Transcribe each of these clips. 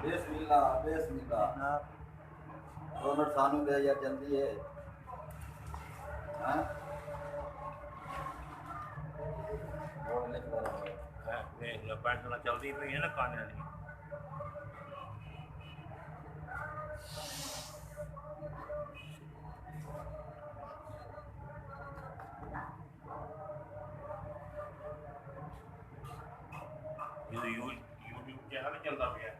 बिस्मिल्लाह बिस्मिल्लाह। दो मिनट सानू दे यार जल्दी है। हाँ और लिख रहा हूँ। देख लो पेंसिल चलती पई है ना काने वाली। यूट्यूब चैनल चलता पिया।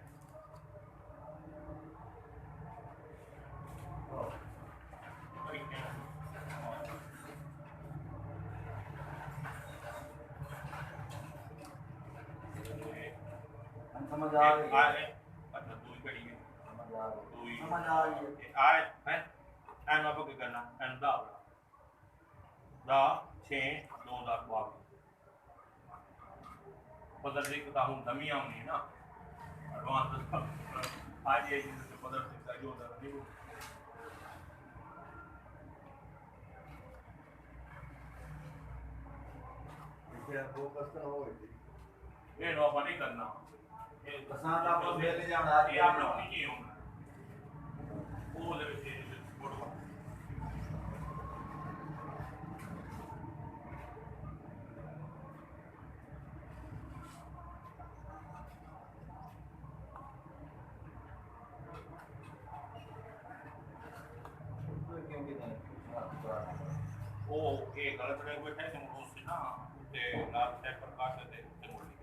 समझ आ गई है। अच्छा तू ही करी है समझ आ गई है। आए हैं एन आप क्या करना एन दा 6 2 ਦਾ ਜਵਾਬ पदर से तो हम दमिया होनी ना एडवांस आज ये जिससे पदर से का जो होता है इसे फोकस तो हो गई। ये नो अपन नहीं करना ये पसंद आपको ले जाना ये आप लोग नहीं होना वो ले के फोटो ਉਹ ਇਹ ਗਲਤ ਨੇ ਬੈਠਾ ਹੈ ਮੋਸ ਨਾ ਤੇ ਲਾਲ ਸਾਹਿਬ ਪ੍ਰਕਾਸ਼ ਦੇ ਤੇ ਮੁਰਲੀ